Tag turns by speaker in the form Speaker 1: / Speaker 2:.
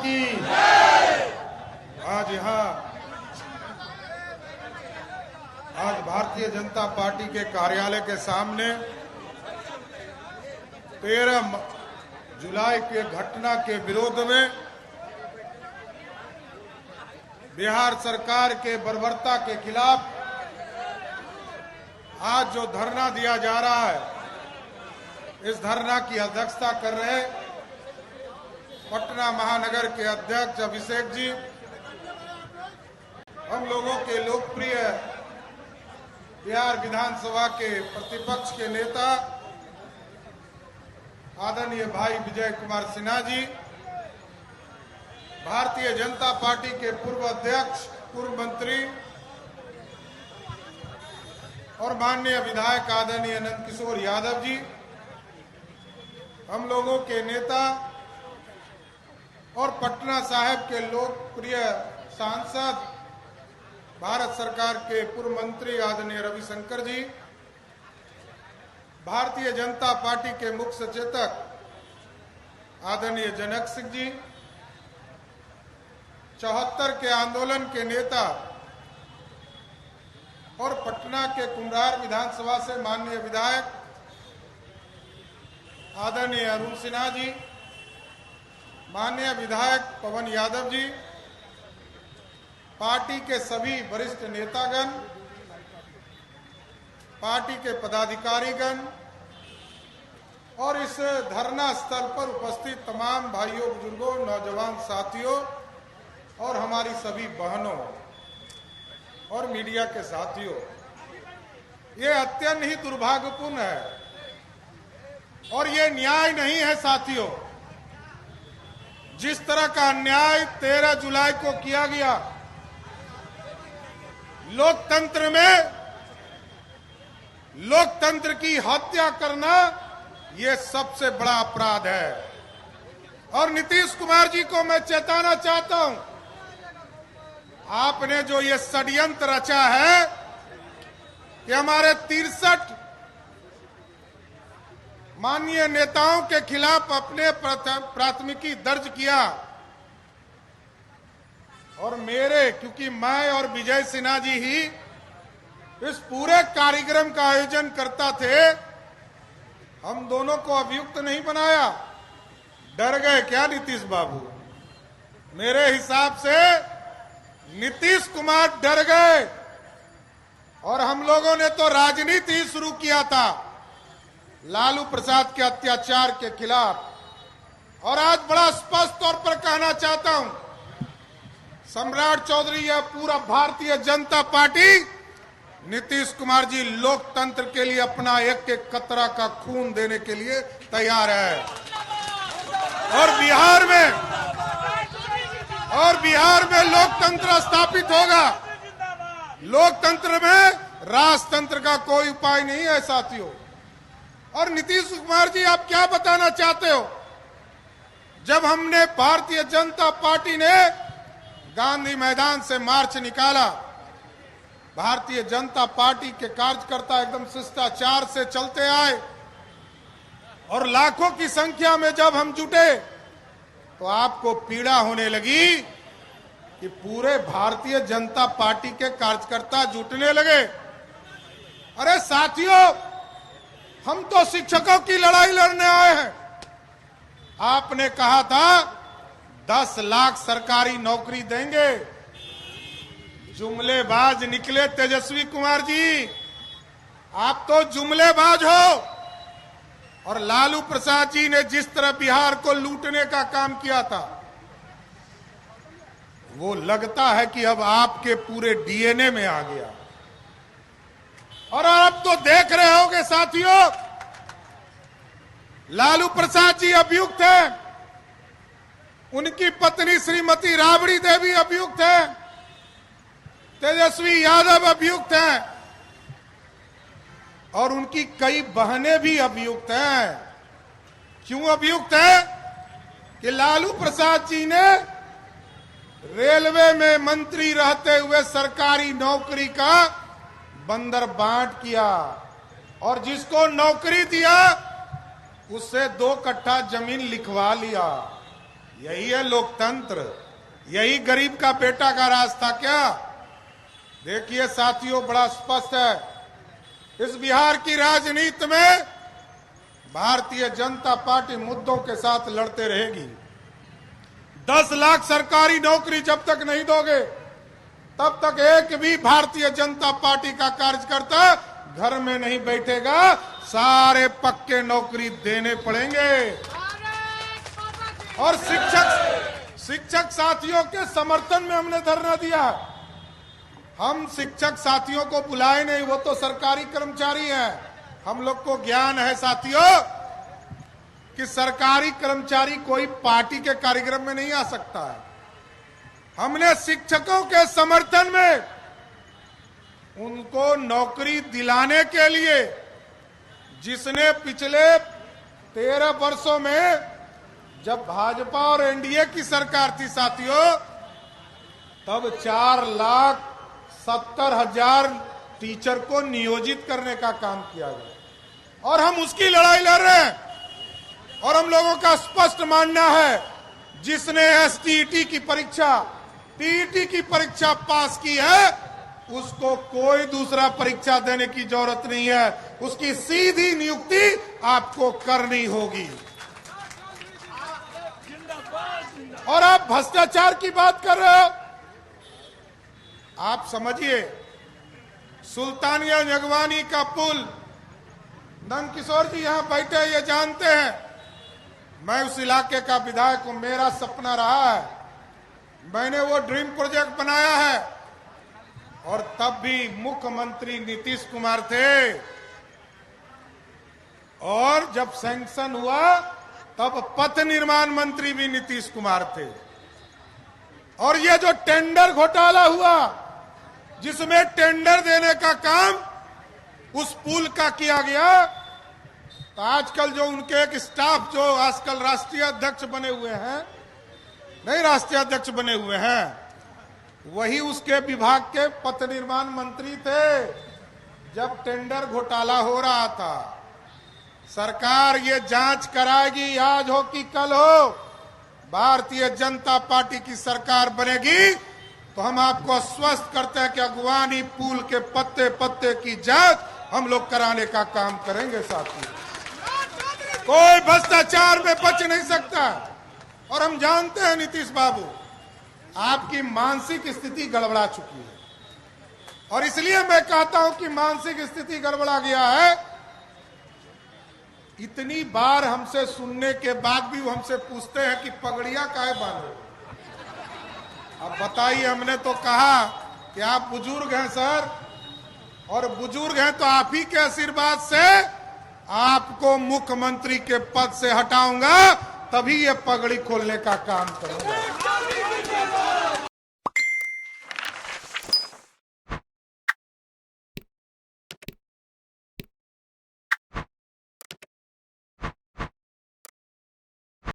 Speaker 1: की। आज भारतीय जनता पार्टी के कार्यालय के सामने 13 जुलाई के घटना के विरोध में बिहार सरकार के बर्बरता के खिलाफ आज जो धरना दिया जा रहा है, इस धरना की अध्यक्षता कर रहे पटना महानगर के अध्यक्ष अभिषेक जी, हम लोगों के लोकप्रिय बिहार विधानसभा के प्रतिपक्ष के नेता आदरणीय भाई विजय कुमार सिन्हा जी, भारतीय जनता पार्टी के पूर्व अध्यक्ष, पूर्व मंत्री और माननीय विधायक आदरणीय नंदकिशोर यादव जी, हम लोगों के नेता और पटना साहिब के लोकप्रिय सांसद, भारत सरकार के पूर्व मंत्री आदरणीय रविशंकर जी, भारतीय जनता पार्टी के मुख्य सचेतक आदरणीय जनक सिंह जी, 74 के आंदोलन के नेता और पटना के कुम्हरार विधानसभा से माननीय विधायक आदरणीय अरुण सिन्हा जी, माननीय विधायक पवन यादव जी, पार्टी के सभी वरिष्ठ नेतागण, पार्टी के पदाधिकारीगण और इस धरना स्थल पर उपस्थित तमाम भाइयों, बुजुर्गों, नौजवान साथियों और हमारी सभी बहनों और मीडिया के साथियों, ये अत्यंत ही दुर्भाग्यपूर्ण है और ये न्याय नहीं है साथियों। जिस तरह का अन्याय 13 जुलाई को किया गया, लोकतंत्र में लोकतंत्र की हत्या करना ये सबसे बड़ा अपराध है। और नीतीश कुमार जी को मैं चेताना चाहता हूं, आपने जो ये षड्यंत्र रचा है कि हमारे 63 माननीय नेताओं के खिलाफ अपने प्राथमिकी दर्ज किया और मेरे, क्योंकि मैं और विजय सिन्हा जी ही इस पूरे कार्यक्रम का आयोजन करता थे, हम दोनों को अभियुक्त नहीं बनाया। डर गए क्या नीतीश बाबू? मेरे हिसाब से नीतीश कुमार डर गए और हम लोगों ने तो राजनीति ही शुरू किया था लालू प्रसाद के अत्याचार के खिलाफ। और आज बड़ा स्पष्ट तौर पर कहना चाहता हूं, सम्राट चौधरी या पूरा भारतीय जनता पार्टी, नीतीश कुमार जी लोकतंत्र के लिए अपना एक एक कतरा का खून देने के लिए तैयार है। और बिहार में लोकतंत्र स्थापित होगा। लोकतंत्र में राजतंत्र का कोई उपाय नहीं है साथियों। और नीतीश कुमार जी, आप क्या बताना चाहते हो? जब हमने भारतीय जनता पार्टी ने गांधी मैदान से मार्च निकाला, भारतीय जनता पार्टी के कार्यकर्ता एकदम शिष्टाचार से चलते आए और लाखों की संख्या में जब हम जुटे तो आपको पीड़ा होने लगी कि पूरे भारतीय जनता पार्टी के कार्यकर्ता जुटने लगे। अरे साथियों, हम तो शिक्षकों की लड़ाई लड़ने आए हैं। आपने कहा था 10 लाख सरकारी नौकरी देंगे। जुमलेबाज निकले तेजस्वी कुमार जी, आप तो जुमलेबाज हो। और लालू प्रसाद जी ने जिस तरह बिहार को लूटने का काम किया था, वो लगता है कि अब आपके पूरे डीएनए में आ गया। और अब तो देख रहे होंगे साथियों, लालू प्रसाद जी अभियुक्त हैं, उनकी पत्नी श्रीमती राबड़ी देवी अभियुक्त हैं, तेजस्वी यादव अभियुक्त हैं और उनकी कई बहनें भी अभियुक्त हैं। क्यों अभियुक्त हैं? कि लालू प्रसाद जी ने रेलवे में मंत्री रहते हुए सरकारी नौकरी का बंदर बांट किया और जिसको नौकरी दिया उससे 2 कट्ठा जमीन लिखवा लिया। यही है लोकतंत्र, यही गरीब का बेटा का राज था क्या? देखिए साथियों, बड़ा स्पष्ट है, इस बिहार की राजनीति में भारतीय जनता पार्टी मुद्दों के साथ लड़ते रहेगी। 10 लाख सरकारी नौकरी जब तक नहीं दोगे, तब तक एक भी भारतीय जनता पार्टी का कार्यकर्ता घर में नहीं बैठेगा। सारे पक्के नौकरी देने पड़ेंगे। और शिक्षक साथियों के समर्थन में हमने धरना दिया। हम शिक्षक साथियों को बुलाए नहीं, वो तो सरकारी कर्मचारी हैं। हम लोग को ज्ञान है साथियों कि सरकारी कर्मचारी कोई पार्टी के कार्यक्रम में नहीं आ सकता है। हमने शिक्षकों के समर्थन में उनको नौकरी दिलाने के लिए, जिसने पिछले 13 वर्षों में जब भाजपा और एनडीए की सरकार थी साथियों, तब 4,70,000 टीचर को नियोजित करने का काम किया गया और हम उसकी लड़ाई लड़ रहे हैं। और हम लोगों का स्पष्ट मानना है, जिसने एसटीईटी की परीक्षा, टीईटी की परीक्षा पास की है, उसको कोई दूसरा परीक्षा देने की जरूरत नहीं है। उसकी सीधी नियुक्ति आपको करनी होगी। और आप भ्रष्टाचार की बात कर रहे हो। आप समझिए, सुल्तानिया नगवानी का पुल, नंदकिशोर जी यहां बैठे, ये जानते हैं मैं उस इलाके का विधायक हूं। मेरा सपना रहा है, मैंने वो ड्रीम प्रोजेक्ट बनाया है। और तब भी मुख्यमंत्री नीतीश कुमार थे, और जब सैंक्शन हुआ तब पथ निर्माण मंत्री भी नीतीश कुमार थे। और ये जो टेंडर घोटाला हुआ, जिसमें टेंडर देने का काम उस पुल का किया गया, तो आजकल जो उनके एक स्टाफ जो आजकल राष्ट्रीय अध्यक्ष बने हुए हैं, नहीं राष्ट्रीय अध्यक्ष बने हुए हैं, वही उसके विभाग के पथ निर्माण मंत्री थे जब टेंडर घोटाला हो रहा था। सरकार ये जांच कराएगी, आज हो कि कल हो। भारतीय जनता पार्टी की सरकार बनेगी तो हम आपको आश्वस्त करते हैं कि अगवानी पुल के पत्ते पत्ते की जांच हम लोग कराने का काम करेंगे साथियों। कोई भ्रष्टाचार में बच नहीं सकता। और हम जानते हैं नीतीश बाबू, आपकी मानसिक स्थिति गड़बड़ा चुकी है, और इसलिए मैं कहता हूं कि मानसिक स्थिति गड़बड़ा गया है। इतनी बार हमसे सुनने के बाद भी वो हमसे पूछते हैं कि पगड़ियां काहे बांधे। अब बताइए, हमने तो कहा कि आप बुजुर्ग हैं सर, और बुजुर्ग हैं तो आप ही के आशीर्वाद से आपको मुख्यमंत्री के पद से हटाऊंगा, तभी ये पगड़ी खोलने का काम करूंगा।